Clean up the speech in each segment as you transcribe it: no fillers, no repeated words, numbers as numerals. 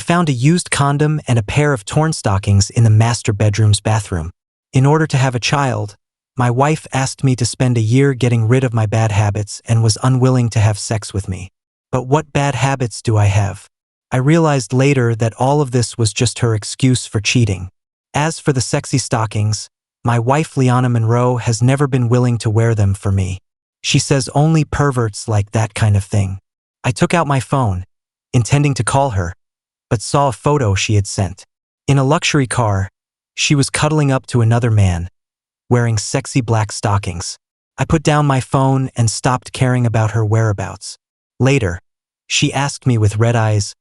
found a used condom and a pair of torn stockings in the master bedroom's bathroom. In order to have a child, my wife asked me to spend a year getting rid of my bad habits and was unwilling to have sex with me. But what bad habits do I have? I realized later that all of this was just her excuse for cheating. As for the sexy stockings, my wife Liana Monroe has never been willing to wear them for me. She says only perverts like that kind of thing. I took out my phone, intending to call her, but saw a photo she had sent. In a luxury car, she was cuddling up to another man, wearing sexy black stockings. I put down my phone and stopped caring about her whereabouts. Later, she asked me with red eyes,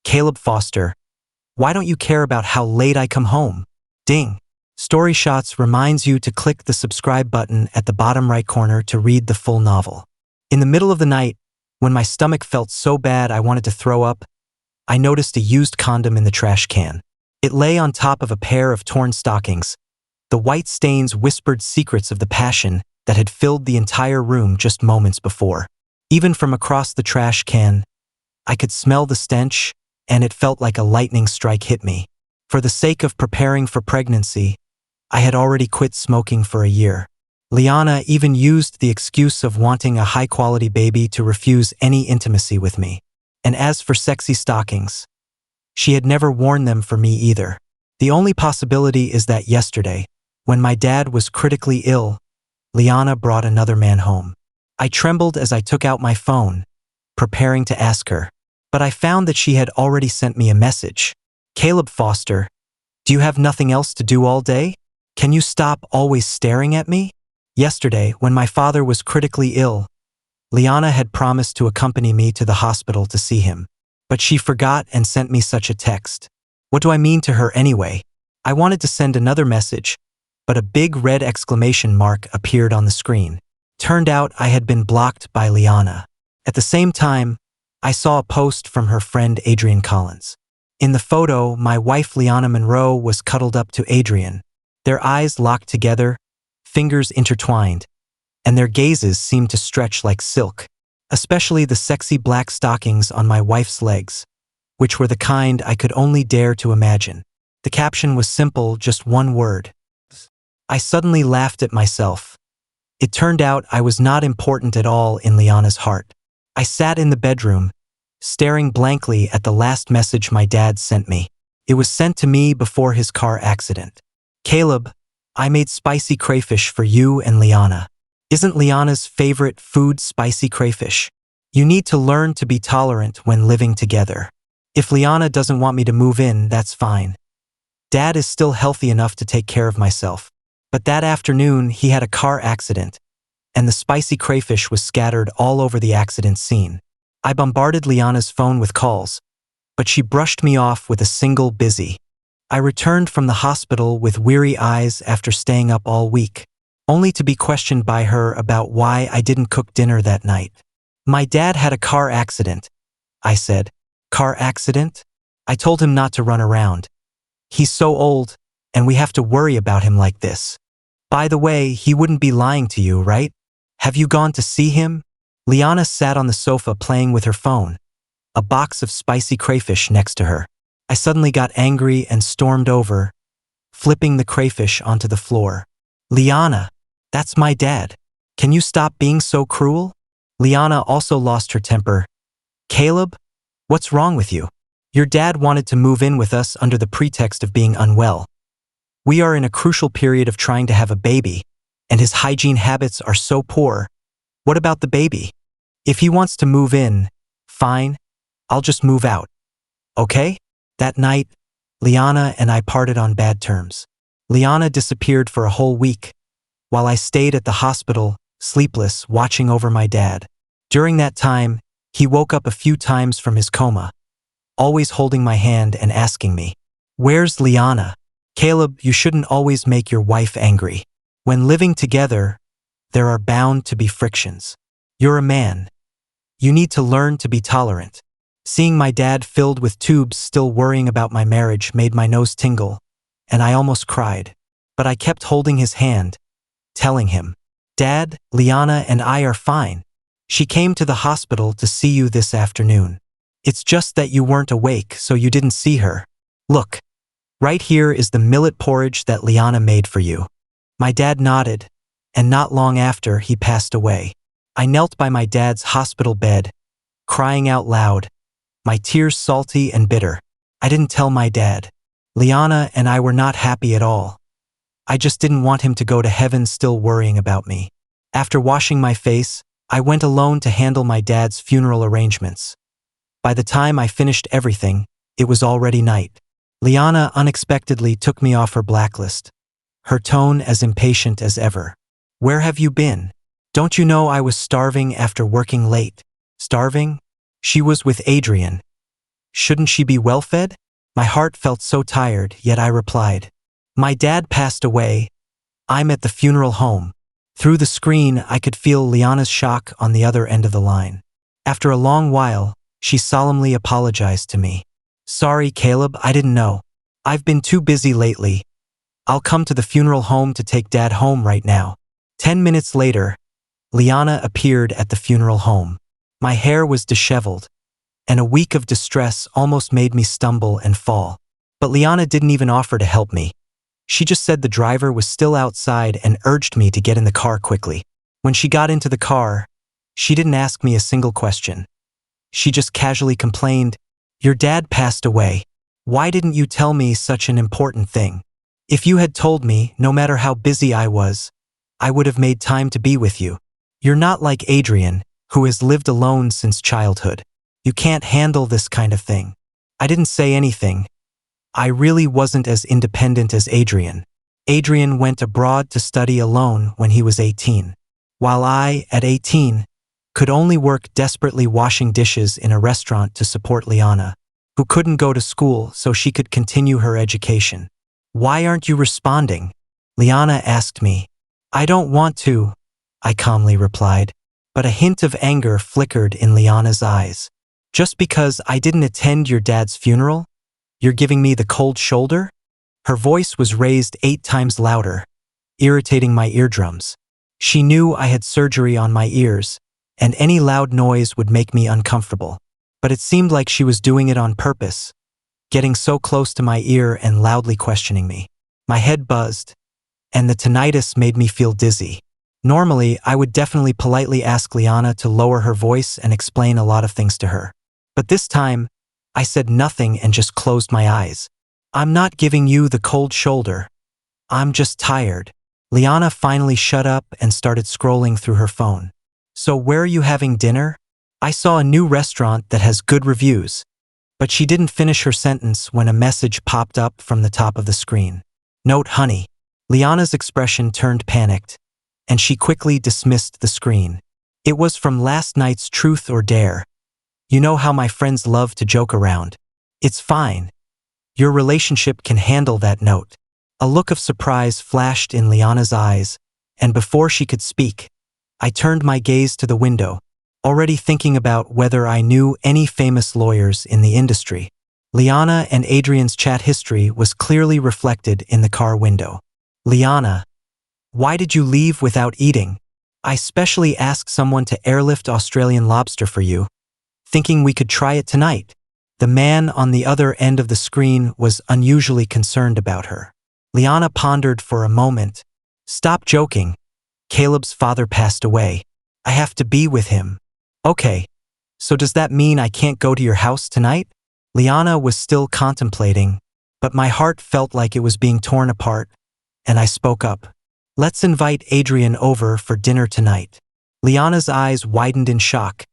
"Caleb Foster, why don't you care about how late I come home?" Ding! Story Shots reminds you to click the subscribe button at the bottom right corner to read the full novel. In the middle of the night, when my stomach felt so bad I wanted to throw up, I noticed a used condom in the trash can. It lay on top of a pair of torn stockings. The white stains whispered secrets of the passion that had filled the entire room just moments before. Even from across the trash can, I could smell the stench, and it felt like a lightning strike hit me. For the sake of preparing for pregnancy, I had already quit smoking for a year. Liana even used the excuse of wanting a high-quality baby to refuse any intimacy with me. And as for sexy stockings, she had never worn them for me either. The only possibility is that yesterday, when my dad was critically ill, Liana brought another man home. I trembled as I took out my phone, preparing to ask her, but I found that she had already sent me a message. "Caleb Foster, do you have nothing else to do all day? Can you stop always staring at me?" Yesterday, when my father was critically ill, Liana had promised to accompany me to the hospital to see him, but she forgot and sent me such a text. What do I mean to her anyway? I wanted to send another message, but a big red exclamation mark appeared on the screen. Turned out I had been blocked by Liana. At the same time, I saw a post from her friend Adrian Collins. In the photo, my wife Liana Monroe was cuddled up to Adrian, their eyes locked together, fingers intertwined, and their gazes seemed to stretch like silk, especially the sexy black stockings on my wife's legs, which were the kind I could only dare to imagine. The caption was simple, just one word. I suddenly laughed at myself. It turned out I was not important at all in Liana's heart. I sat in the bedroom, staring blankly at the last message my dad sent me. It was sent to me before his car accident. "Caleb, I made spicy crayfish for you and Liana. Isn't Liana's favorite food spicy crayfish? You need to learn to be tolerant when living together. If Liana doesn't want me to move in, that's fine. Dad is still healthy enough to take care of myself. But that afternoon, he had a car accident, and the spicy crayfish was scattered all over the accident scene. I bombarded Liana's phone with calls, but she brushed me off with a single busy. I returned from the hospital with weary eyes after staying up all week, only to be questioned by her about why I didn't cook dinner that night. "My dad had a car accident," I said. "Car accident?" I told him not to run around. "He's so old, and we have to worry about him like this. By the way, he wouldn't be lying to you, right? Have you gone to see him?" Liana sat on the sofa playing with her phone, a box of spicy crayfish next to her. I suddenly got angry and stormed over, flipping the crayfish onto the floor. "Liana, that's my dad. Can you stop being so cruel?" Liana also lost her temper. "Caleb, what's wrong with you? Your dad wanted to move in with us under the pretext of being unwell. We are in a crucial period of trying to have a baby, and his hygiene habits are so poor. What about the baby? If he wants to move in, fine, I'll just move out. Okay?" That night, Liana and I parted on bad terms. Liana disappeared for a whole week, while I stayed at the hospital, sleepless, watching over my dad. During that time, he woke up a few times from his coma, always holding my hand and asking me, "Where's Liana?" "Caleb, you shouldn't always make your wife angry. When living together, there are bound to be frictions. You're a man. You need to learn to be tolerant." Seeing my dad filled with tubes still worrying about my marriage made my nose tingle, and I almost cried. But I kept holding his hand, telling him, "Dad, Liana and I are fine. She came to the hospital to see you this afternoon." It's just that you weren't awake, so you didn't see her. Look, right here is the millet porridge that Liana made for you." My dad nodded, and not long after, he passed away. I knelt by my dad's hospital bed, crying out loud, my tears salty and bitter. I didn't tell my dad. Liana and I were not happy at all. I just didn't want him to go to heaven still worrying about me. After washing my face, I went alone to handle my dad's funeral arrangements. By the time I finished everything, it was already night. Liana unexpectedly took me off her blacklist, her tone as impatient as ever. "Where have you been? Don't you know I was starving after working late?" "Starving?" She was with Adrian. Shouldn't she be well fed? My heart felt so tired, yet I replied, "My dad passed away. I'm at the funeral home." Through the screen, I could feel Liana's shock on the other end of the line. After a long while, she solemnly apologized to me. "Sorry, Caleb, I didn't know. I've been too busy lately. I'll come to the funeral home to take Dad home right now." 10 minutes later, Liana appeared at the funeral home. My hair was disheveled, and a week of distress almost made me stumble and fall. But Liana didn't even offer to help me. She just said the driver was still outside and urged me to get in the car quickly. When she got into the car, she didn't ask me a single question. She just casually complained, "Your dad passed away. Why didn't you tell me such an important thing? If you had told me, no matter how busy I was, I would have made time to be with you. You're not like Adrian, who has lived alone since childhood. You can't handle this kind of thing." I didn't say anything. I really wasn't as independent as Adrian. Adrian went abroad to study alone when he was 18, while I, at 18, could only work desperately washing dishes in a restaurant to support Liana, who couldn't go to school so she could continue her education. "Why aren't you responding?" Liana asked me. "I don't want to," I calmly replied, but a hint of anger flickered in Liana's eyes. "Just because I didn't attend your dad's funeral? You're giving me the cold shoulder?" Her voice was raised 8 times louder, irritating my eardrums. She knew I had surgery on my ears, and any loud noise would make me uncomfortable. But it seemed like she was doing it on purpose, getting so close to my ear and loudly questioning me. My head buzzed, and the tinnitus made me feel dizzy. Normally, I would definitely politely ask Liana to lower her voice and explain a lot of things to her. But this time, I said nothing and just closed my eyes. "I'm not giving you the cold shoulder. I'm just tired." Liana finally shut up and started scrolling through her phone. "So where are you having dinner?" "I saw a new restaurant that has good reviews." But she didn't finish her sentence when a message popped up from the top of the screen. "Note, honey." Liana's expression turned panicked, and she quickly dismissed the screen. It was from last night's Truth or Dare. "You know how my friends love to joke around. It's fine. Your relationship can handle that note." A look of surprise flashed in Liana's eyes, and before she could speak, I turned my gaze to the window, already thinking about whether I knew any famous lawyers in the industry. Liana and Adrian's chat history was clearly reflected in the car window. "Liana, why did you leave without eating? I specially asked someone to airlift Australian lobster for you, thinking we could try it tonight." The man on the other end of the screen was unusually concerned about her. Liana pondered for a moment. "Stop joking. Caleb's father passed away. I have to be with him." "Okay, so does that mean I can't go to your house tonight?" Liana was still contemplating, but my heart felt like it was being torn apart, and I spoke up. "Let's invite Adrian over for dinner tonight." Liana's eyes widened in shock,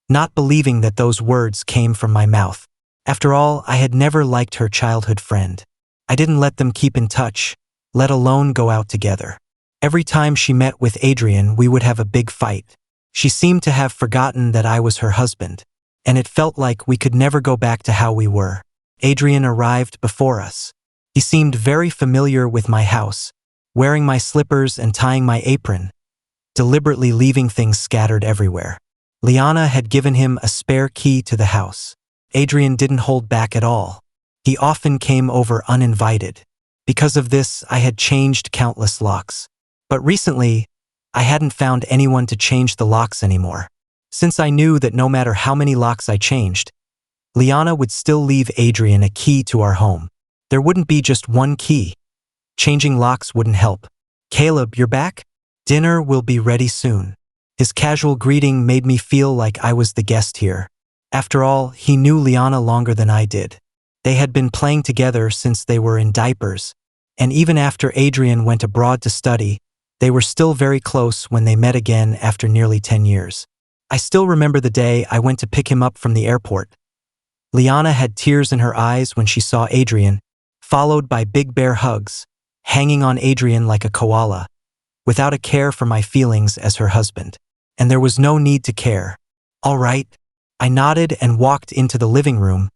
not believing that those words came from my mouth. After all, I had never liked her childhood friend. I didn't let them keep in touch, let alone go out together. Every time she met with Adrian, we would have a big fight. She seemed to have forgotten that I was her husband, and it felt like we could never go back to how we were. Adrian arrived before us. He seemed very familiar with my house, wearing my slippers and tying my apron, deliberately leaving things scattered everywhere. Liana had given him a spare key to the house. Adrian didn't hold back at all. He often came over uninvited. Because of this, I had changed countless locks. But recently, I hadn't found anyone to change the locks anymore. Since I knew that no matter how many locks I changed, Liana would still leave Adrian a key to our home. There wouldn't be just one key. Changing locks wouldn't help. "Caleb, you're back? Dinner will be ready soon." His casual greeting made me feel like I was the guest here. After all, he knew Liana longer than I did. They had been playing together since they were in diapers, and even after Adrian went abroad to study, they were still very close when they met again after nearly 10 years. I still remember the day I went to pick him up from the airport. Liana had tears in her eyes when she saw Adrian, followed by big bear hugs, hanging on Adrian like a koala, without a care for my feelings as her husband. And there was no need to care. "All right." I nodded and walked into the living room,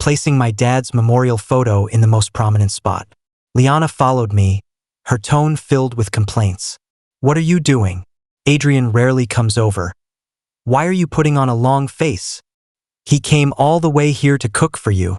placing my dad's memorial photo in the most prominent spot. Liana followed me, her tone filled with complaints. "What are you doing? Adrian rarely comes over. Why are you putting on a long face? He came all the way here to cook for you."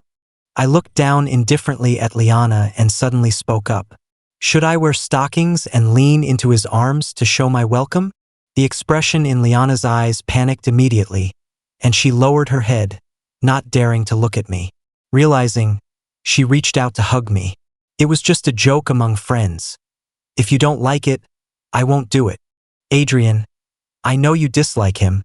I looked down indifferently at Liana and suddenly spoke up. Should I wear stockings and lean into his arms to show my welcome? The expression in Liana's eyes panicked immediately, and she lowered her head, not daring to look at me. Realizing, she reached out to hug me. "It was just a joke among friends. If you don't like it, I won't do it. Adrian, I know you dislike him.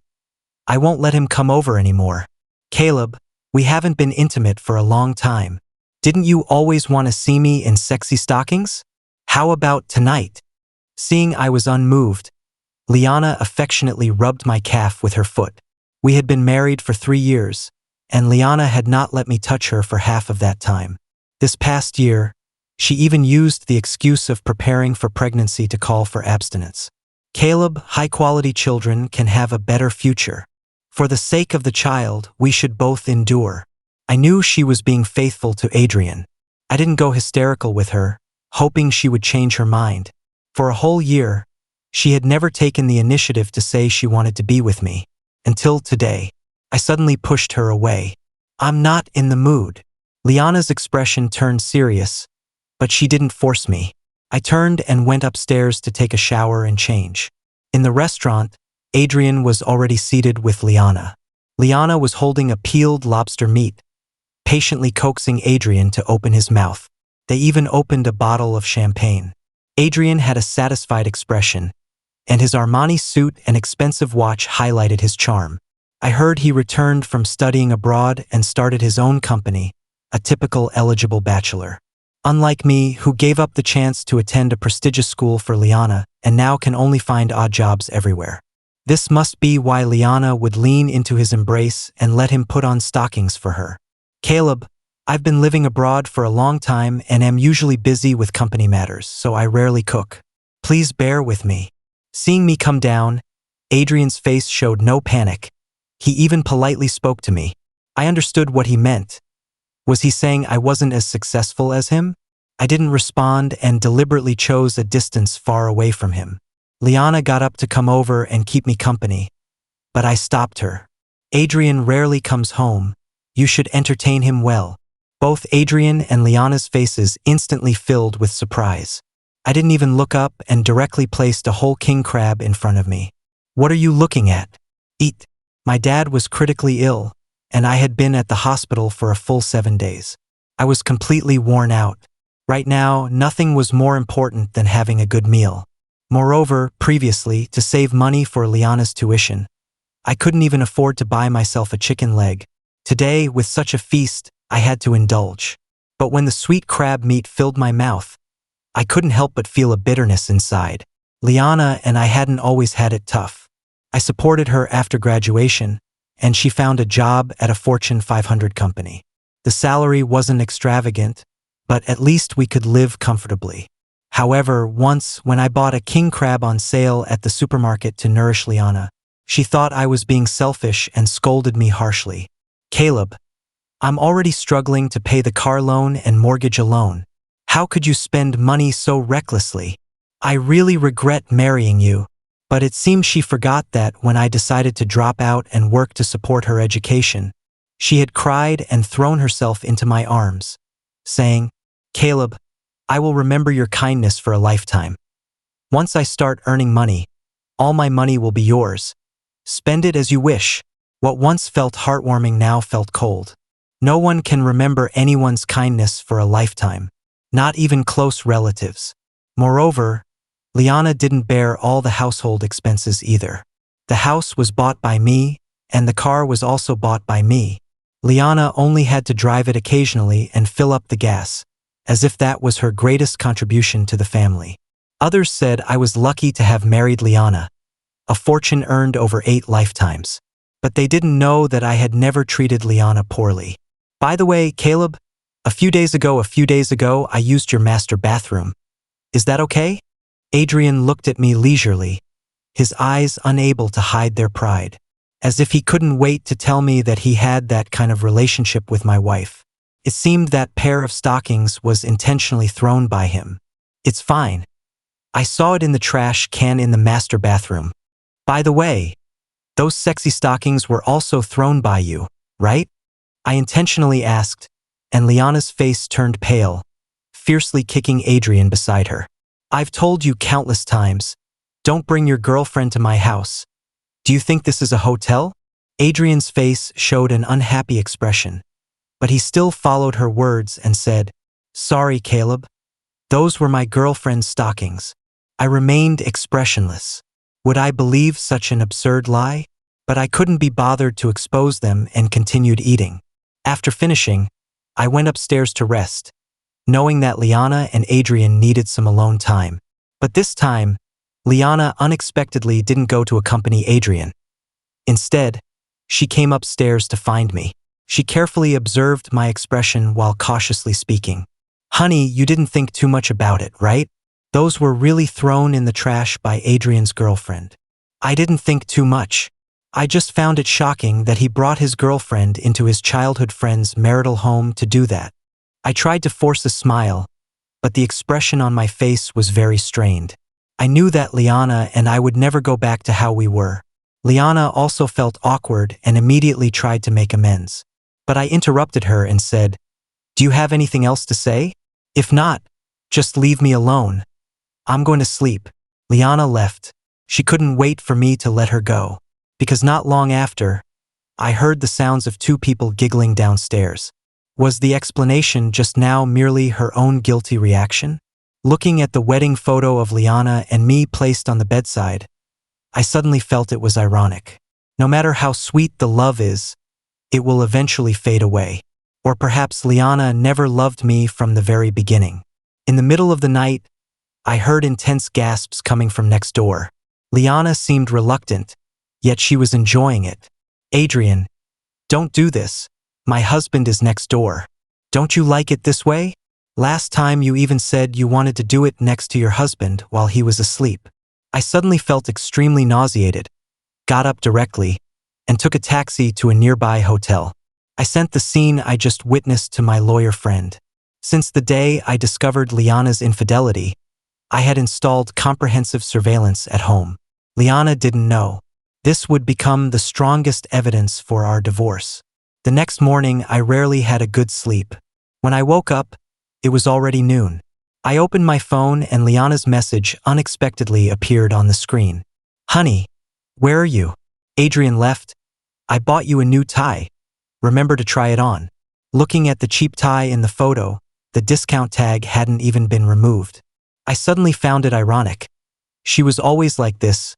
I won't let him come over anymore. Caleb, we haven't been intimate for a long time. Didn't you always want to see me in sexy stockings? How about tonight?" Seeing I was unmoved, Liana affectionately rubbed my calf with her foot. We had been married for 3 years, and Liana had not let me touch her for half of that time. This past year, she even used the excuse of preparing for pregnancy to call for abstinence. "Caleb, high-quality children can have a better future. For the sake of the child, we should both endure." I knew she was being faithful to Adrian. I didn't go hysterical with her, hoping she would change her mind. For a whole year, she had never taken the initiative to say she wanted to be with me. Until today, I suddenly pushed her away. "I'm not in the mood." Liana's expression turned serious, but she didn't force me. I turned and went upstairs to take a shower and change. In the restaurant, Adrian was already seated with Liana. Liana was holding a peeled lobster meat, patiently coaxing Adrian to open his mouth. They even opened a bottle of champagne. Adrian had a satisfied expression, and his Armani suit and expensive watch highlighted his charm. I heard he returned from studying abroad and started his own company, a typical eligible bachelor. Unlike me, who gave up the chance to attend a prestigious school for Liana and now can only find odd jobs everywhere. This must be why Liana would lean into his embrace and let him put on stockings for her. "Caleb, I've been living abroad for a long time and am usually busy with company matters, so I rarely cook. Please bear with me." Seeing me come down, Adrian's face showed no panic. He even politely spoke to me. I understood what he meant. Was he saying I wasn't as successful as him? I didn't respond and deliberately chose a distance far away from him. Liana got up to come over and keep me company, but I stopped her. "Adrian rarely comes home. You should entertain him well." Both Adrian and Liana's faces instantly filled with surprise. I didn't even look up and directly placed a whole king crab in front of me. "What are you looking at? Eat." My dad was critically ill, and I had been at the hospital for a full 7 days. I was completely worn out. Right now, nothing was more important than having a good meal. Moreover, previously, to save money for Liana's tuition, I couldn't even afford to buy myself a chicken leg. Today, with such a feast, I had to indulge. But when the sweet crab meat filled my mouth, I couldn't help but feel a bitterness inside. Liana and I hadn't always had it tough. I supported her after graduation, and she found a job at a Fortune 500 company. The salary wasn't extravagant, but at least we could live comfortably. However, once, when I bought a king crab on sale at the supermarket to nourish Liana, she thought I was being selfish and scolded me harshly. "Caleb, I'm already struggling to pay the car loan and mortgage alone. How could you spend money so recklessly? I really regret marrying you." But it seems she forgot that when I decided to drop out and work to support her education, she had cried and thrown herself into my arms, saying, "Caleb, I will remember your kindness for a lifetime. Once I start earning money, all my money will be yours. Spend it as you wish." What once felt heartwarming now felt cold. No one can remember anyone's kindness for a lifetime, not even close relatives. Moreover, Liana didn't bear all the household expenses either. The house was bought by me, and the car was also bought by me. Liana only had to drive it occasionally and fill up the gas, as if that was her greatest contribution to the family. Others said I was lucky to have married Liana, a fortune earned over 8 lifetimes. But they didn't know that I had never treated Liana poorly. By the way, Caleb, a few days ago I used your master bathroom. Is that okay? Adrian looked at me leisurely, his eyes unable to hide their pride, as if he couldn't wait to tell me that he had that kind of relationship with my wife. It seemed that pair of stockings was intentionally thrown by him. It's fine. I saw it in the trash can in the master bathroom. By the way, those sexy stockings were also thrown by you, right? I intentionally asked, and Liana's face turned pale, fiercely kicking Adrian beside her. I've told you countless times, don't bring your girlfriend to my house. Do you think this is a hotel? Adrian's face showed an unhappy expression, but he still followed her words and said, Sorry, Caleb. Those were my girlfriend's stockings. I remained expressionless. Would I believe such an absurd lie? But I couldn't be bothered to expose them and continued eating. After finishing, I went upstairs to rest, knowing that Liana and Adrian needed some alone time. But this time, Liana unexpectedly didn't go to accompany Adrian. Instead, she came upstairs to find me. She carefully observed my expression while cautiously speaking. Honey, you didn't think too much about it, right? Those were really thrown in the trash by Adrian's girlfriend. I didn't think too much. I just found it shocking that he brought his girlfriend into his childhood friend's marital home to do that. I tried to force a smile, but the expression on my face was very strained. I knew that Liana and I would never go back to how we were. Liana also felt awkward and immediately tried to make amends. But I interrupted her and said, Do you have anything else to say? If not, just leave me alone. I'm going to sleep. Liana left. She couldn't wait for me to let her go, because not long after, I heard the sounds of 2 people giggling downstairs. Was the explanation just now merely her own guilty reaction? Looking at the wedding photo of Liana and me placed on the bedside, I suddenly felt it was ironic. No matter how sweet the love is, it will eventually fade away. Or perhaps Liana never loved me from the very beginning. In the middle of the night, I heard intense gasps coming from next door. Liana seemed reluctant, yet she was enjoying it. Adrian, don't do this. My husband is next door. Don't you like it this way? Last time you even said you wanted to do it next to your husband while he was asleep. I suddenly felt extremely nauseated, got up directly, and took a taxi to a nearby hotel. I sent the scene I just witnessed to my lawyer friend. Since the day I discovered Liana's infidelity, I had installed comprehensive surveillance at home. Liana didn't know. This would become the strongest evidence for our divorce. The next morning, I rarely had a good sleep. When I woke up, it was already noon. I opened my phone and Liana's message unexpectedly appeared on the screen. Honey, where are you? Adrian left. I bought you a new tie. Remember to try it on. Looking at the cheap tie in the photo, the discount tag hadn't even been removed. I suddenly found it ironic. She was always like this,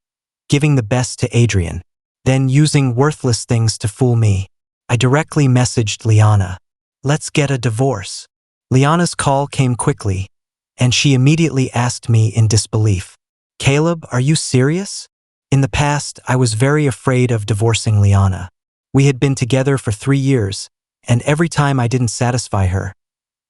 giving the best to Adrian, then using worthless things to fool me. I directly messaged Liana. Let's get a divorce. Liana's call came quickly, and she immediately asked me in disbelief. Caleb, are you serious? In the past, I was very afraid of divorcing Liana. We had been together for 3 years, and every time I didn't satisfy her,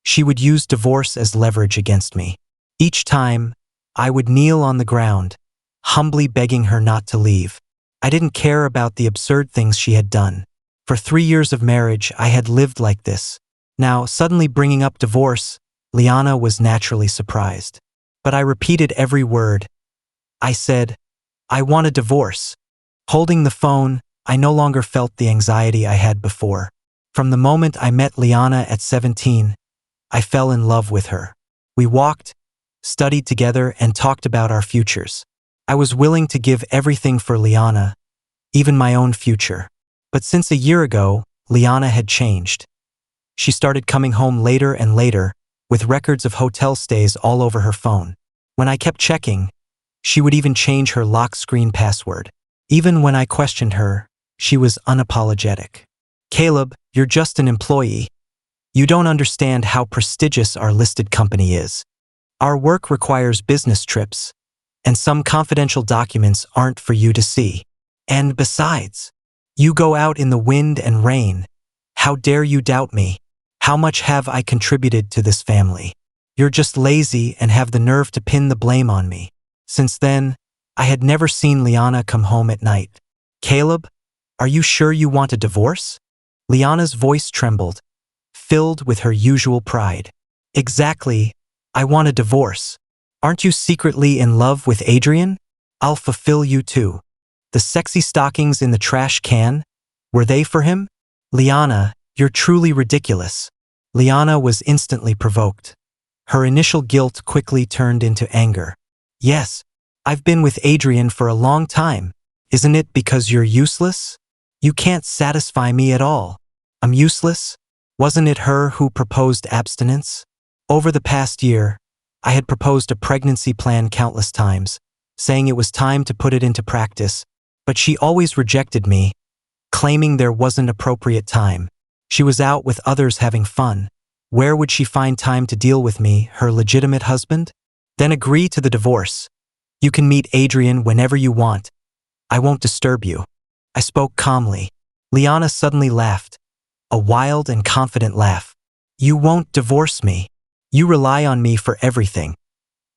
she would use divorce as leverage against me. Each time, I would kneel on the ground, humbly begging her not to leave. I didn't care about the absurd things she had done. For 3 years of marriage, I had lived like this. Now, suddenly bringing up divorce, Liana was naturally surprised. But I repeated every word. I said, I want a divorce. Holding the phone, I no longer felt the anxiety I had before. From the moment I met Liana at 17, I fell in love with her. We walked, studied together, and talked about our futures. I was willing to give everything for Liana, even my own future. But since a year ago, Liana had changed. She started coming home later and later, with records of hotel stays all over her phone. When I kept checking, she would even change her lock screen password. Even when I questioned her, she was unapologetic. "Caleb, you're just an employee. You don't understand how prestigious our listed company is. Our work requires business trips, and some confidential documents aren't for you to see. And besides, you go out in the wind and rain. How dare you doubt me? How much have I contributed to this family? You're just lazy and have the nerve to pin the blame on me." Since then, I had never seen Liana come home at night. "Caleb, are you sure you want a divorce?" Liana's voice trembled, filled with her usual pride. "Exactly, I want a divorce. Aren't you secretly in love with Adrian? I'll fulfill you too." The sexy stockings in the trash can, were they for him? "Liana, you're truly ridiculous." Liana was instantly provoked. Her initial guilt quickly turned into anger. "Yes, I've been with Adrian for a long time. Isn't it because you're useless? You can't satisfy me at all." "I'm useless? Wasn't it her who proposed abstinence?" Over the past year, I had proposed a pregnancy plan countless times, saying it was time to put it into practice, but she always rejected me, claiming there wasn't appropriate time. She was out with others having fun. Where would she find time to deal with me, her legitimate husband? "Then agree to the divorce. You can meet Adrian whenever you want. I won't disturb you." I spoke calmly. Liana suddenly laughed, a wild and confident laugh. "You won't divorce me. You rely on me for everything.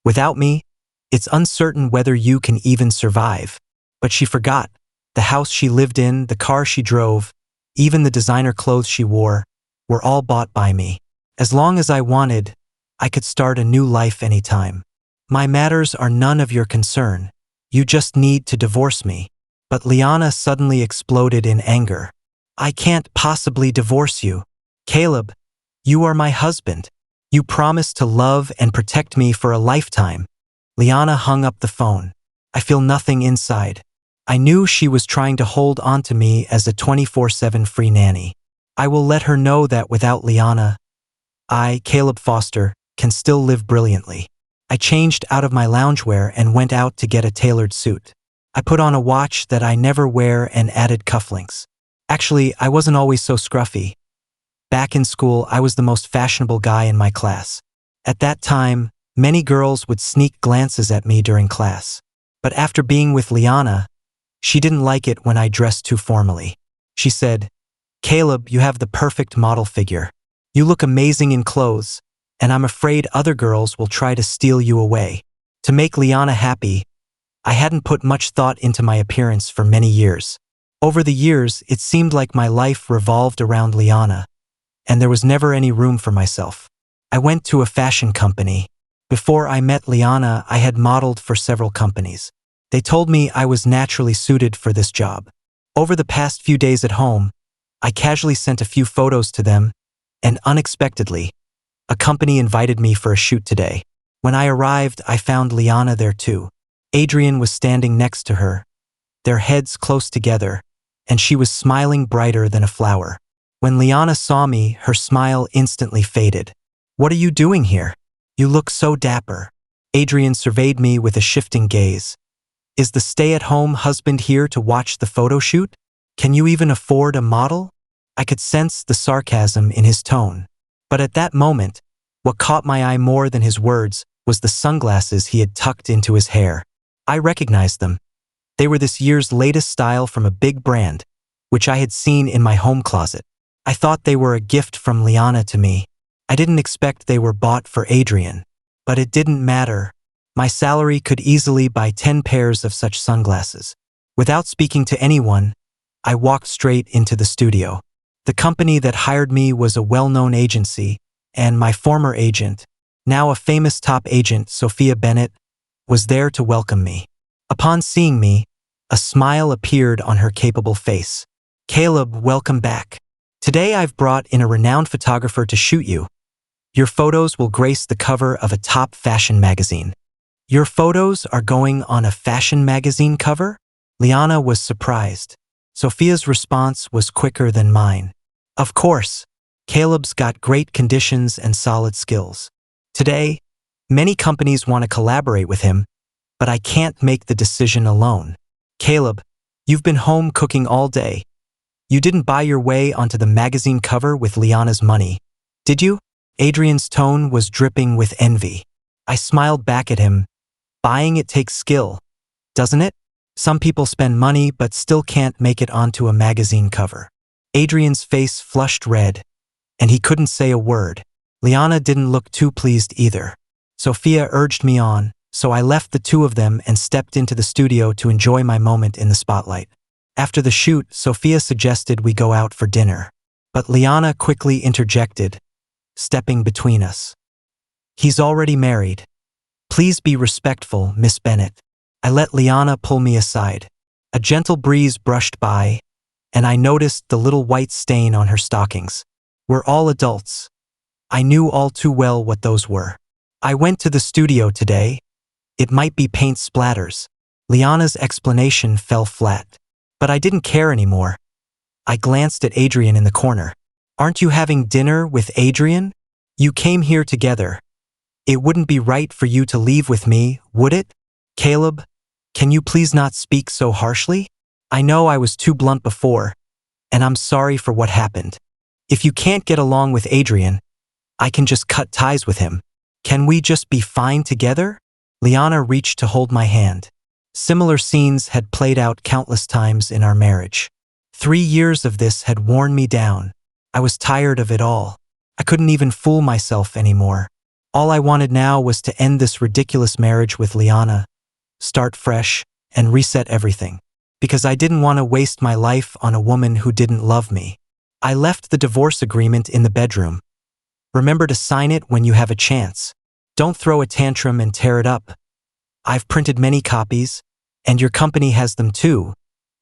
Without me, it's uncertain whether you can even survive." But she forgot. The house she lived in, the car she drove, even the designer clothes she wore, were all bought by me. As long as I wanted, I could start a new life anytime. "My matters are none of your concern. You just need to divorce me." But Liana suddenly exploded in anger. "I can't possibly divorce you. Caleb, you are my husband. You promised to love and protect me for a lifetime." Liana hung up the phone. I feel nothing inside. I knew she was trying to hold on to me as a 24/7 free nanny. I will let her know that without Liana, I, Caleb Foster, can still live brilliantly. I changed out of my loungewear and went out to get a tailored suit. I put on a watch that I never wear and added cufflinks. Actually, I wasn't always so scruffy. Back in school, I was the most fashionable guy in my class. At that time, many girls would sneak glances at me during class. But after being with Liana, she didn't like it when I dressed too formally. She said, "Caleb, you have the perfect model figure. You look amazing in clothes, and I'm afraid other girls will try to steal you away." To make Liana happy, I hadn't put much thought into my appearance for many years. Over the years, it seemed like my life revolved around Liana, and there was never any room for myself. I went to a fashion company. Before I met Liana, I had modeled for several companies. They told me I was naturally suited for this job. Over the past few days at home, I casually sent a few photos to them, and unexpectedly, a company invited me for a shoot today. When I arrived, I found Liana there too. Adrian was standing next to her, their heads close together, and she was smiling brighter than a flower. When Liana saw me, her smile instantly faded. "What are you doing here? You look so dapper." Adrian surveyed me with a shifting gaze. "Is the stay-at-home husband here to watch the photo shoot? Can you even afford a model?" I could sense the sarcasm in his tone. But at that moment, what caught my eye more than his words was the sunglasses he had tucked into his hair. I recognized them. They were this year's latest style from a big brand, which I had seen in my home closet. I thought they were a gift from Liana to me. I didn't expect they were bought for Adrian. But it didn't matter. My salary could easily buy 10 pairs of such sunglasses. Without speaking to anyone, I walked straight into the studio. The company that hired me was a well-known agency, and my former agent, now a famous top agent, Sophia Bennett, was there to welcome me. Upon seeing me, a smile appeared on her capable face. "Caleb, welcome back. Today I've brought in a renowned photographer to shoot you. Your photos will grace the cover of a top fashion magazine." "Your photos are going on a fashion magazine cover?" Liana was surprised. Sophia's response was quicker than mine. "Of course. Caleb's got great conditions and solid skills. Today, many companies want to collaborate with him, but I can't make the decision alone. Caleb, you've been home cooking all day. You didn't buy your way onto the magazine cover with Liana's money, did you? Adrian's tone was dripping with envy. I smiled back at him. Buying it takes skill, doesn't it? Some people spend money but still can't make it onto a magazine cover. Adrian's face flushed red, and he couldn't say a word. Liana didn't look too pleased either. Sophia urged me on, so I left the two of them and stepped into the studio to enjoy my moment in the spotlight. After the shoot, Sophia suggested we go out for dinner, but Liana quickly interjected, stepping between us. He's already married. Please be respectful, Miss Bennett. I let Liana pull me aside. A gentle breeze brushed by, and I noticed the little white stain on her stockings. We're all adults. I knew all too well what those were. I went to the studio today. It might be paint splatters. Liana's explanation fell flat. But I didn't care anymore. I glanced at Adrian in the corner. Aren't you having dinner with Adrian? You came here together. It wouldn't be right for you to leave with me, would it? Caleb, can you please not speak so harshly? I know I was too blunt before, and I'm sorry for what happened. If you can't get along with Adrian, I can just cut ties with him. Can we just be fine together? Liana reached to hold my hand. Similar scenes had played out countless times in our marriage. 3 years of this had worn me down. I was tired of it all. I couldn't even fool myself anymore. All I wanted now was to end this ridiculous marriage with Liana, start fresh, and reset everything. Because I didn't want to waste my life on a woman who didn't love me. I left the divorce agreement in the bedroom. Remember to sign it when you have a chance. Don't throw a tantrum and tear it up. I've printed many copies, and your company has them too.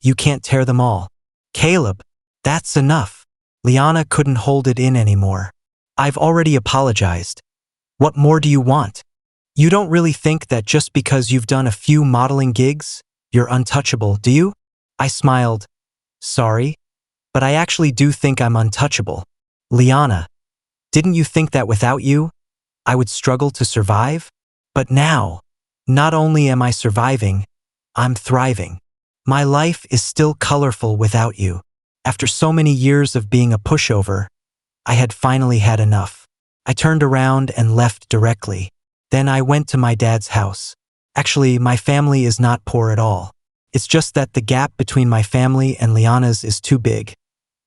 You can't tear them all. Caleb, that's enough. Liana couldn't hold it in anymore. I've already apologized. What more do you want? You don't really think that just because you've done a few modeling gigs, you're untouchable, do you? I smiled. Sorry, but I actually do think I'm untouchable. Liana, didn't you think that without you, I would struggle to survive? But now, not only am I surviving, I'm thriving. My life is still colorful without you. After so many years of being a pushover, I had finally had enough. I turned around and left directly. Then I went to my dad's house. Actually, my family is not poor at all. It's just that the gap between my family and Liana's is too big,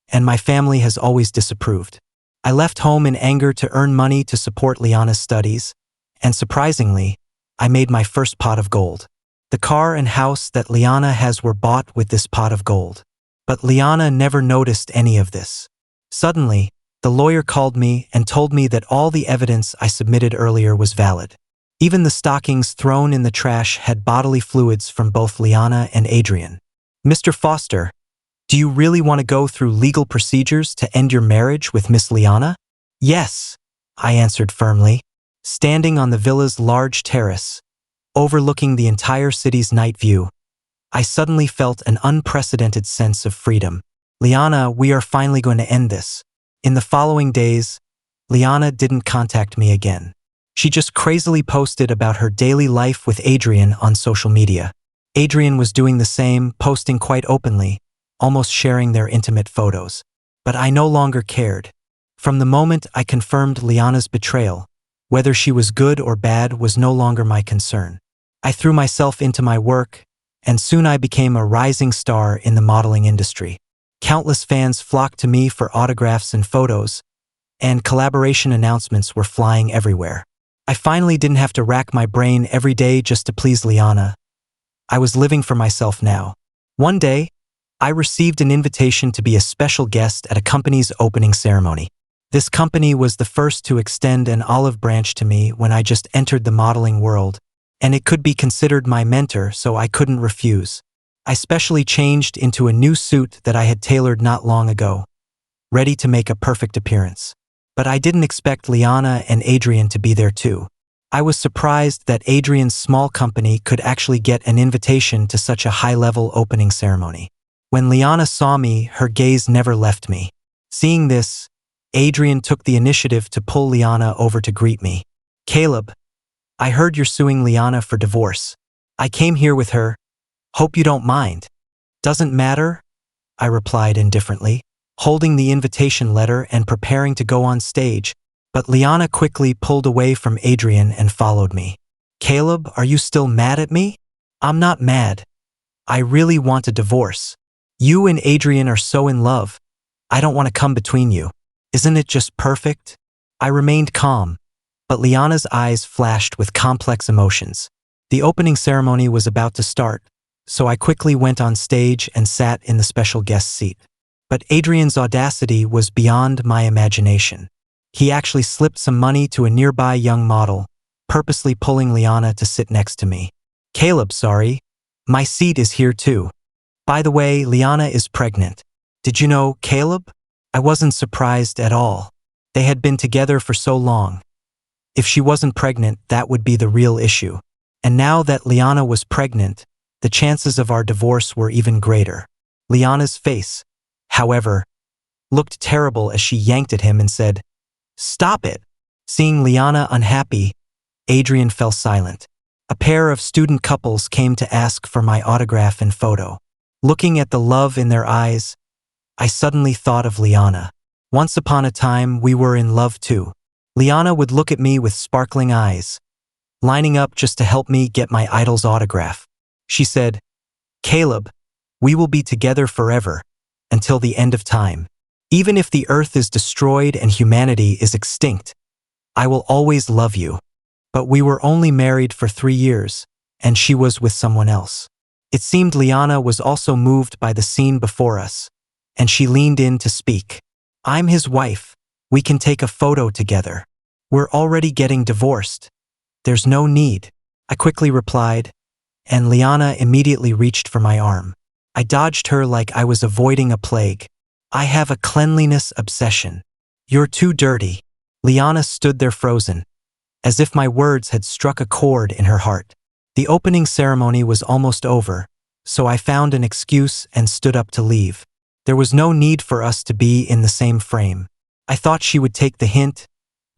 and my family has always disapproved. I left home in anger to earn money to support Liana's studies, and surprisingly, I made my first pot of gold. The car and house that Liana has were bought with this pot of gold. But Liana never noticed any of this. Suddenly, the lawyer called me and told me that all the evidence I submitted earlier was valid. Even the stockings thrown in the trash had bodily fluids from both Liana and Adrian. Mr. Foster, do you really want to go through legal procedures to end your marriage with Miss Liana? Yes, I answered firmly. Standing on the villa's large terrace, overlooking the entire city's night view, I suddenly felt an unprecedented sense of freedom. Liana, we are finally going to end this. In the following days, Liana didn't contact me again. She just crazily posted about her daily life with Adrian on social media. Adrian was doing the same, posting quite openly, almost sharing their intimate photos. But I no longer cared. From the moment I confirmed Liana's betrayal, whether she was good or bad was no longer my concern. I threw myself into my work, and soon I became a rising star in the modeling industry. Countless fans flocked to me for autographs and photos, and collaboration announcements were flying everywhere. I finally didn't have to rack my brain every day just to please Liana. I was living for myself now. One day, I received an invitation to be a special guest at a company's opening ceremony. This company was the first to extend an olive branch to me when I just entered the modeling world, and it could be considered my mentor, so I couldn't refuse. I specially changed into a new suit that I had tailored not long ago, ready to make a perfect appearance. But I didn't expect Liana and Adrian to be there too. I was surprised that Adrian's small company could actually get an invitation to such a high-level opening ceremony. When Liana saw me, her gaze never left me. Seeing this, Adrian took the initiative to pull Liana over to greet me. Caleb, I heard you're suing Liana for divorce. I came here with her. Hope you don't mind. Doesn't matter, I replied indifferently, holding the invitation letter and preparing to go on stage, but Liana quickly pulled away from Adrian and followed me. Caleb, are you still mad at me? I'm not mad. I really want a divorce. You and Adrian are so in love. I don't want to come between you. Isn't it just perfect? I remained calm, but Liana's eyes flashed with complex emotions. The opening ceremony was about to start, so I quickly went on stage and sat in the special guest seat. But Adrian's audacity was beyond my imagination. He actually slipped some money to a nearby young model, purposely pulling Liana to sit next to me. Caleb, sorry. My seat is here too. By the way, Liana is pregnant. Did you know, Caleb? I wasn't surprised at all. They had been together for so long. If she wasn't pregnant, that would be the real issue. And now that Liana was pregnant, the chances of our divorce were even greater. Liana's face, however, looked terrible as she yanked at him and said, "Stop it." Seeing Liana unhappy, Adrian fell silent. A pair of student couples came to ask for my autograph and photo. Looking at the love in their eyes, I suddenly thought of Liana. Once upon a time, we were in love too. Liana would look at me with sparkling eyes, lining up just to help me get my idol's autograph. She said, "Caleb, we will be together forever, until the end of time. Even if the earth is destroyed and humanity is extinct, I will always love you." But we were only married for 3 years, and she was with someone else. It seemed Liana was also moved by the scene before us, and she leaned in to speak. "I'm his wife. We can take a photo together. We're already getting divorced. There's no need," I quickly replied, and Liana immediately reached for my arm. I dodged her like I was avoiding a plague. "I have a cleanliness obsession. You're too dirty." Liana stood there frozen, as if my words had struck a chord in her heart. The opening ceremony was almost over, so I found an excuse and stood up to leave. There was no need for us to be in the same frame. I thought she would take the hint,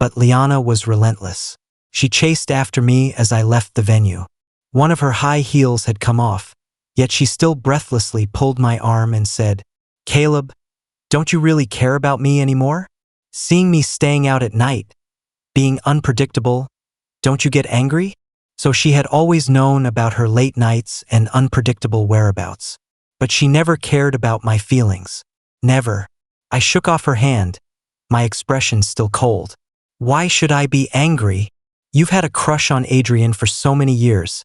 but Liana was relentless. She chased after me as I left the venue. One of her high heels had come off, yet she still breathlessly pulled my arm and said, "Caleb, don't you really care about me anymore? Seeing me staying out at night, being unpredictable, don't you get angry?" So she had always known about her late nights and unpredictable whereabouts. But she never cared about my feelings. Never. I shook off her hand, my expression still cold. "Why should I be angry? You've had a crush on Adrian for so many years,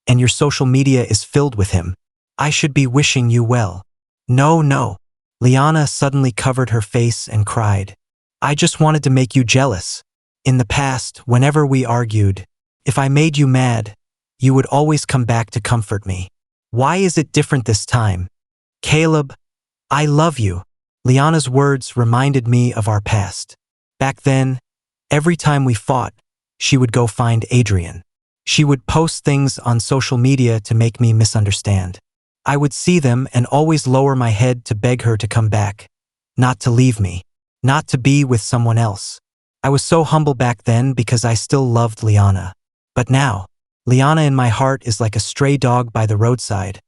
and your social media is filled with him. I should be wishing you well." "No, no." Liana suddenly covered her face and cried. "I just wanted to make you jealous. In the past, whenever we argued, if I made you mad, you would always come back to comfort me. Why is it different this time? Caleb, I love you." Liana's words reminded me of our past. Back then, every time we fought, she would go find Adrian. She would post things on social media to make me misunderstand. I would see them and always lower my head to beg her to come back, not to leave me, not to be with someone else. I was so humble back then because I still loved Liana. But now, Liana in my heart is like a stray dog by the roadside.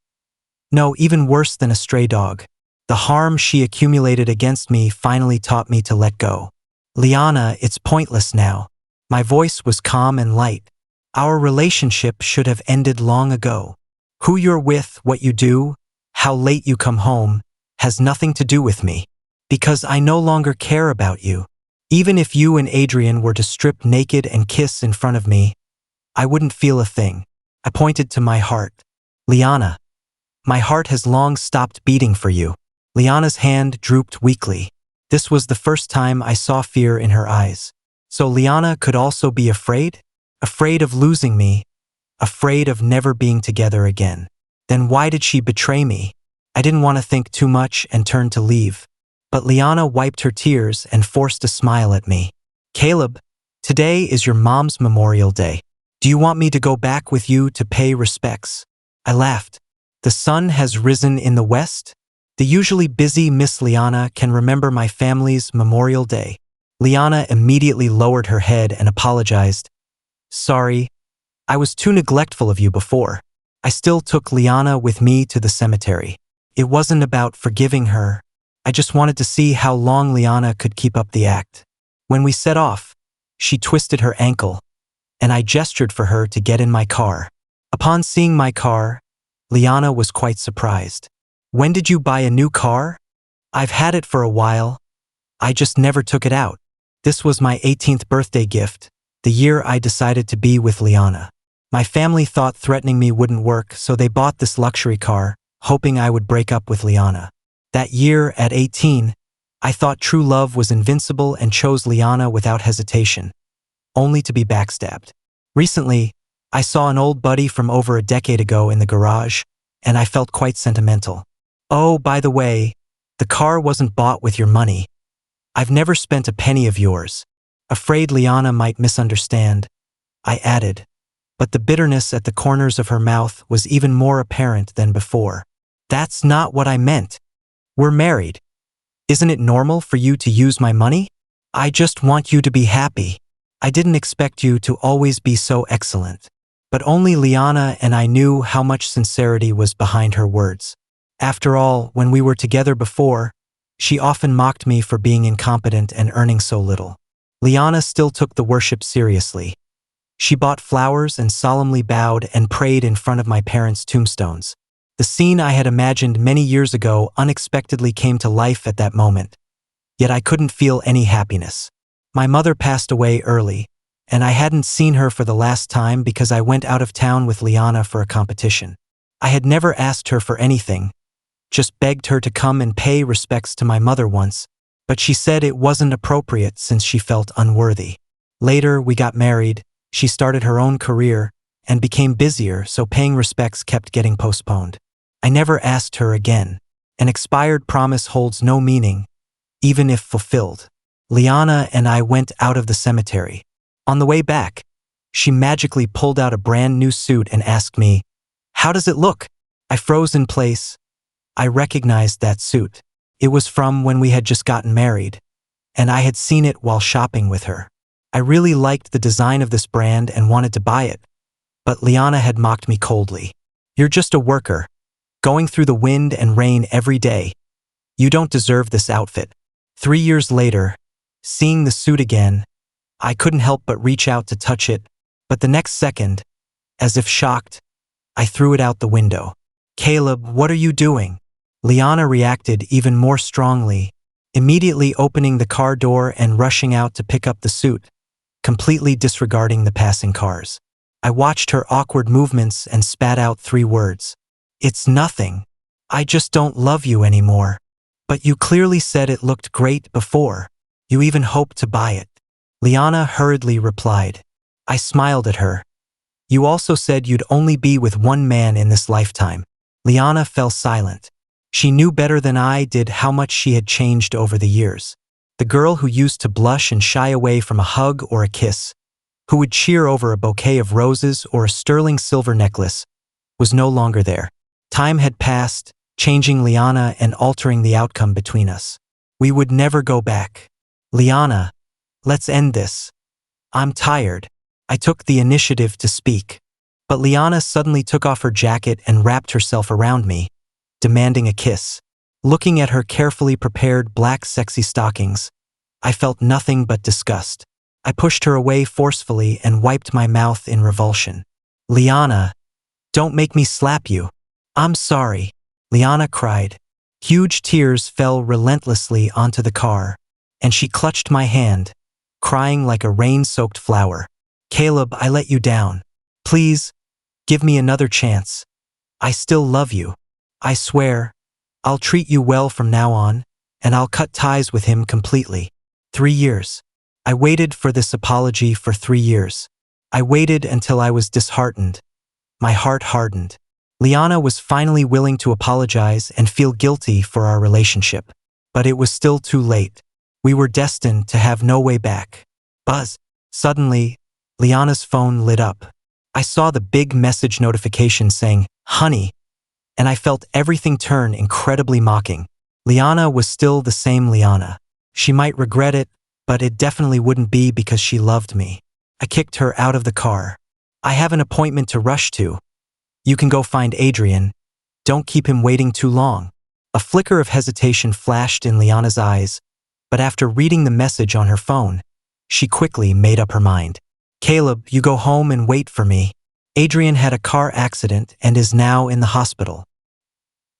No, even worse than a stray dog. The harm she accumulated against me finally taught me to let go. "Liana, it's pointless now." My voice was calm and light. "Our relationship should have ended long ago. Who you're with, what you do, how late you come home, has nothing to do with me. Because I no longer care about you. Even if you and Adrian were to strip naked and kiss in front of me, I wouldn't feel a thing." I pointed to my heart. "Liana, my heart has long stopped beating for you." Liana's hand drooped weakly. This was the first time I saw fear in her eyes. So Liana could also be afraid? Afraid of losing me, afraid of never being together again. Then why did she betray me? I didn't want to think too much and turned to leave. But Liana wiped her tears and forced a smile at me. "Caleb, today is your mom's Memorial Day. Do you want me to go back with you to pay respects?" I laughed. The sun has risen in the west? The usually busy Miss Liana can remember my family's Memorial Day. Liana immediately lowered her head and apologized. Sorry, I was too neglectful of you before. I still took Liana with me to the cemetery. It wasn't about forgiving her. I just wanted to see how long Liana could keep up the act. When we set off, she twisted her ankle, and I gestured for her to get in my car. Upon seeing my car, Liana was quite surprised. When did you buy a new car? I've had it for a while. I just never took it out. This was my 18th birthday gift, the year I decided to be with Liana. My family thought threatening me wouldn't work, so they bought this luxury car, hoping I would break up with Liana. That year, at 18, I thought true love was invincible and chose Liana without hesitation, only to be backstabbed. Recently, I saw an old buddy from over a decade ago in the garage, and I felt quite sentimental. Oh, by the way, the car wasn't bought with your money. I've never spent a penny of yours. Afraid Liana might misunderstand, I added, but the bitterness at the corners of her mouth was even more apparent than before. That's not what I meant. We're married. Isn't it normal for you to use my money? I just want you to be happy. I didn't expect you to always be so excellent. But only Liana and I knew how much sincerity was behind her words. After all, when we were together before, she often mocked me for being incompetent and earning so little. Liana still took the worship seriously. She bought flowers and solemnly bowed and prayed in front of my parents' tombstones. The scene I had imagined many years ago unexpectedly came to life at that moment. Yet I couldn't feel any happiness. My mother passed away early, and I hadn't seen her for the last time because I went out of town with Liana for a competition. I had never asked her for anything, just begged her to come and pay respects to my mother once, but she said it wasn't appropriate since she felt unworthy. Later, we got married, she started her own career, and became busier, so paying respects kept getting postponed. I never asked her again. An expired promise holds no meaning, even if fulfilled. Liana and I went out of the cemetery. On the way back, she magically pulled out a brand new suit and asked me, "How does it look?" I froze in place. I recognized that suit. It was from when we had just gotten married, and I had seen it while shopping with her. I really liked the design of this brand and wanted to buy it, but Liana had mocked me coldly. "You're just a worker, going through the wind and rain every day. You don't deserve this outfit." 3 years later, seeing the suit again, I couldn't help but reach out to touch it, but the next second, as if shocked, I threw it out the window. "Caleb, what are you doing?" Liana reacted even more strongly, immediately opening the car door and rushing out to pick up the suit, completely disregarding the passing cars. I watched her awkward movements and spat out 3 words. "It's nothing. I just don't love you anymore." "But you clearly said it looked great before. You even hoped to buy it." Liana hurriedly replied. I smiled at her. "You also said you'd only be with one man in this lifetime." Liana fell silent. She knew better than I did how much she had changed over the years. The girl who used to blush and shy away from a hug or a kiss, who would cheer over a bouquet of roses or a sterling silver necklace, was no longer there. Time had passed, changing Liana and altering the outcome between us. We would never go back. "Liana, let's end this. I'm tired." I took the initiative to speak. But Liana suddenly took off her jacket and wrapped herself around me, demanding a kiss. Looking at her carefully prepared black sexy stockings, I felt nothing but disgust. I pushed her away forcefully and wiped my mouth in revulsion. "Liana, don't make me slap you." "I'm sorry," Liana cried. Huge tears fell relentlessly onto the car, and she clutched my hand, crying like a rain-soaked flower. "Caleb, I let you down. Please, give me another chance. I still love you. I swear, I'll treat you well from now on, and I'll cut ties with him completely." 3 years. I waited for this apology for 3 years. I waited until I was disheartened. My heart hardened. Liana was finally willing to apologize and feel guilty for our relationship. But it was still too late. We were destined to have no way back. Buzz. Suddenly, Liana's phone lit up. I saw the big message notification saying, "Honey," and I felt everything turn incredibly mocking. Liana was still the same Liana. She might regret it, but it definitely wouldn't be because she loved me. I kicked her out of the car. I have an appointment to rush to. You can go find Adrian. Don't keep him waiting too long. A flicker of hesitation flashed in Liana's eyes, but after reading the message on her phone, she quickly made up her mind. Caleb, you go home and wait for me. Adrian had a car accident and is now in the hospital.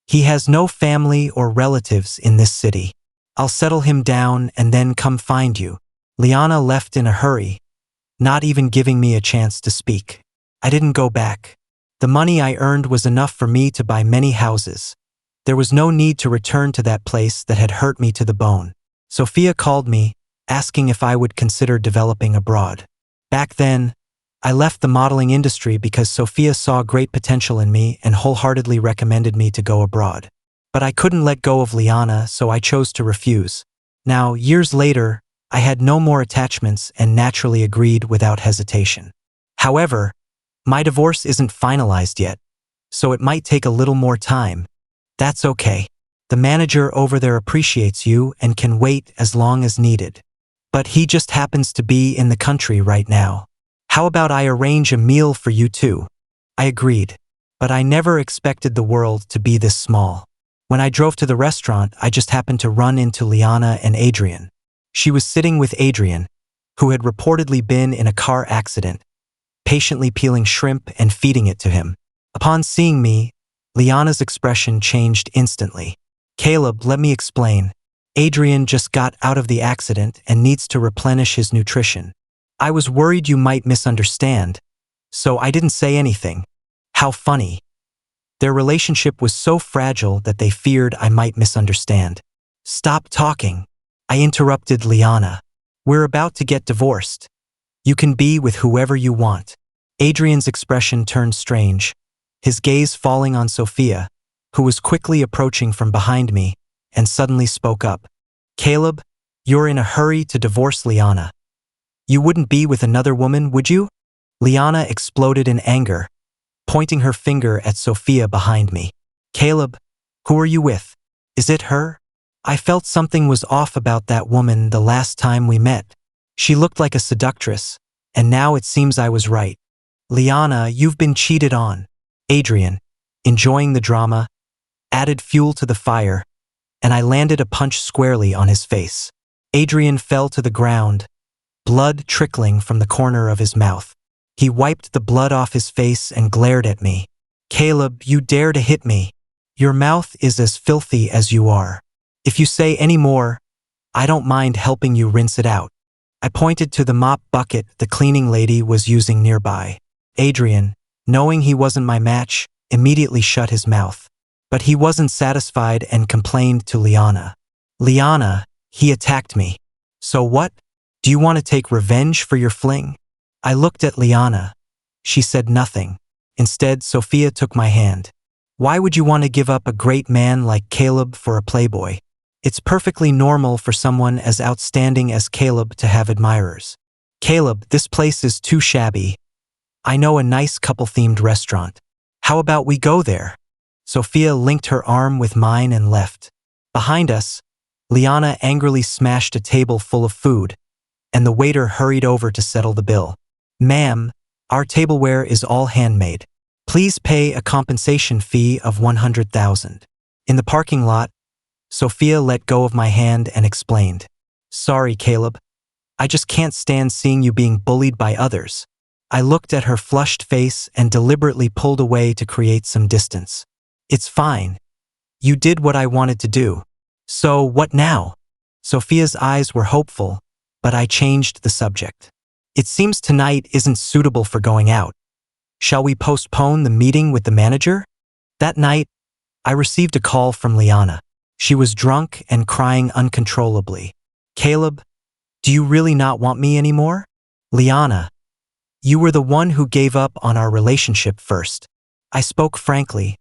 He has no family or relatives in this city. I'll settle him down and then come find you. Liana left in a hurry, not even giving me a chance to speak. I didn't go back. The money I earned was enough for me to buy many houses. There was no need to return to that place that had hurt me to the bone. Sophia called me, asking if I would consider developing abroad. Back then, I left the modeling industry because Sophia saw great potential in me and wholeheartedly recommended me to go abroad. But I couldn't let go of Liana, so I chose to refuse. Now, years later, I had no more attachments and naturally agreed without hesitation. However, my divorce isn't finalized yet, so it might take a little more time. That's okay. The manager over there appreciates you and can wait as long as needed. But he just happens to be in the country right now. How about I arrange a meal for you too? I agreed, but I never expected the world to be this small. When I drove to the restaurant, I just happened to run into Liana and Adrian. She was sitting with Adrian, who had reportedly been in a car accident, patiently peeling shrimp and feeding it to him. Upon seeing me, Liana's expression changed instantly. Caleb, let me explain. Adrian just got out of the accident and needs to replenish his nutrition. I was worried you might misunderstand, so I didn't say anything. How funny. Their relationship was so fragile that they feared I might misunderstand. Stop talking. I interrupted Liana. We're about to get divorced. You can be with whoever you want. Adrian's expression turned strange, his gaze falling on Sophia, who was quickly approaching from behind me, and suddenly spoke up. Caleb, you're in a hurry to divorce Liana. You wouldn't be with another woman, would you? Liana exploded in anger, pointing her finger at Sophia behind me. Caleb, who are you with? Is it her? I felt something was off about that woman the last time we met. She looked like a seductress, and now it seems I was right. Liana, you've been cheated on. Adrian, enjoying the drama, added fuel to the fire, and I landed a punch squarely on his face. Adrian fell to the ground, blood trickling from the corner of his mouth. He wiped the blood off his face and glared at me. Caleb, you dare to hit me. Your mouth is as filthy as you are. If you say any more, I don't mind helping you rinse it out. I pointed to the mop bucket the cleaning lady was using nearby. Adrian, knowing he wasn't my match, immediately shut his mouth. But he wasn't satisfied and complained to Liana. Liana, he attacked me. So what? Do you want to take revenge for your fling? I looked at Liana. She said nothing. Instead, Sophia took my hand. Why would you want to give up a great man like Caleb for a playboy? It's perfectly normal for someone as outstanding as Caleb to have admirers. Caleb, this place is too shabby. I know a nice couple-themed restaurant. How about we go there? Sophia linked her arm with mine and left. Behind us, Liana angrily smashed a table full of food, and the waiter hurried over to settle the bill. Ma'am, our tableware is all handmade. Please pay a compensation fee of $100,000. In the parking lot, Sophia let go of my hand and explained. Sorry, Caleb. I just can't stand seeing you being bullied by others. I looked at her flushed face and deliberately pulled away to create some distance. It's fine. You did what I wanted to do. So what now? Sophia's eyes were hopeful, but I changed the subject. It seems tonight isn't suitable for going out. Shall we postpone the meeting with the manager? That night, I received a call from Liana. She was drunk and crying uncontrollably. Caleb, do you really not want me anymore? Liana, you were the one who gave up on our relationship first. I spoke frankly,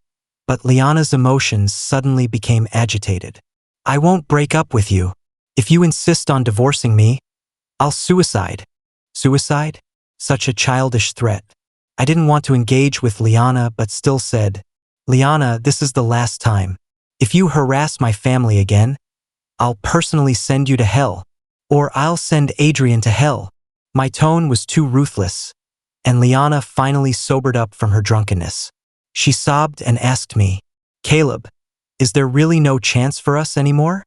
but Liana's emotions suddenly became agitated. I won't break up with you. If you insist on divorcing me, I'll suicide. Suicide? Such a childish threat. I didn't want to engage with Liana but still said, Liana, this is the last time. If you harass my family again, I'll personally send you to hell. or I'll send Adrian to hell." My tone was too ruthless, and Liana finally sobered up from her drunkenness. She sobbed and asked me, "Caleb, is there really no chance for us anymore?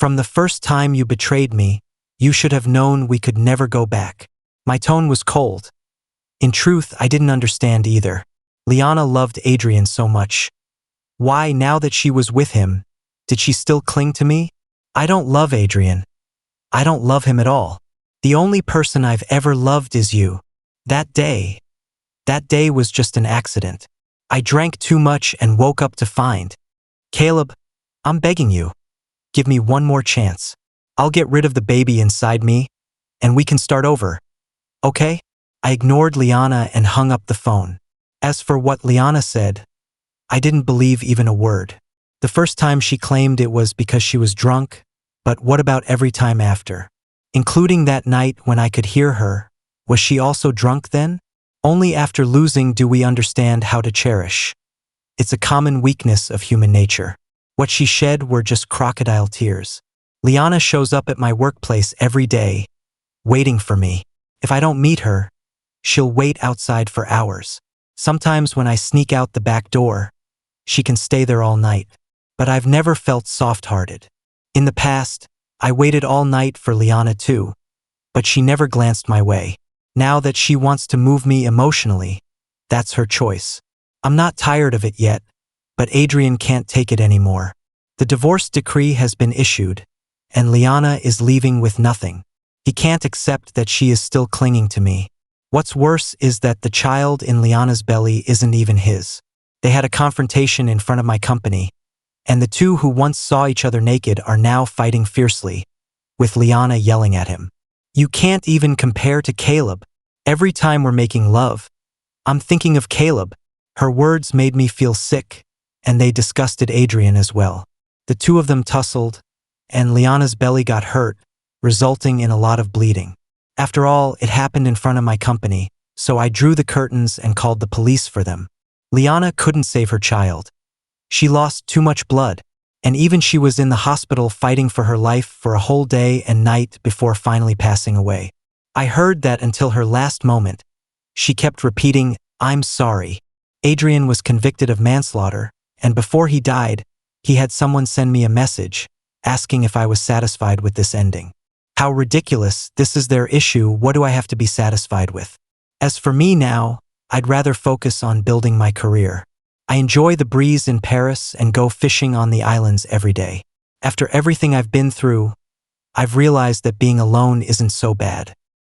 From the first time you betrayed me, you should have known we could never go back." My tone was cold. In truth, I didn't understand either. Liana loved Adrian so much. Why, now that she was with him, did she still cling to me? "I don't love Adrian. I don't love him at all. The only person I've ever loved is you. That day was just an accident. I drank too much and woke up to find." "Caleb, I'm begging you. Give me one more chance. I'll get rid of the baby inside me, and we can start over. Okay?" I ignored Liana and hung up the phone. As for what Liana said, I didn't believe even a word. The first time she claimed it was because she was drunk, but what about every time after? Including that night when I could hear her, was she also drunk then? Only after losing do we understand how to cherish. It's a common weakness of human nature. What she shed were just crocodile tears. Liana shows up at my workplace every day, waiting for me. If I don't meet her, she'll wait outside for hours. Sometimes when I sneak out the back door, she can stay there all night. But I've never felt soft-hearted. In the past, I waited all night for Liana too, but she never glanced my way. Now that she wants to move me emotionally, that's her choice. I'm not tired of it yet, but Adrian can't take it anymore. The divorce decree has been issued, and Liana is leaving with nothing. He can't accept that she is still clinging to me. What's worse is that the child in Liana's belly isn't even his. They had a confrontation in front of my company, and the two who once saw each other naked are now fighting fiercely, with Liana yelling at him. "You can't even compare to Caleb. Every time we're making love, I'm thinking of Caleb." Her words made me feel sick, and they disgusted Adrian as well. The two of them tussled, and Liana's belly got hurt, resulting in a lot of bleeding. After all, it happened in front of my company, so I drew the curtains and called the police for them. Liana couldn't save her child. She lost too much blood, and even she was in the hospital fighting for her life for a whole day and night before finally passing away. I heard that until her last moment, she kept repeating, "I'm sorry." Adrian was convicted of manslaughter, and before he died, he had someone send me a message asking if I was satisfied with this ending. How ridiculous. This is their issue. What do I have to be satisfied with? As for me now, I'd rather focus on building my career. I enjoy the breeze in Paris and go fishing on the islands every day. After everything I've been through, I've realized that being alone isn't so bad.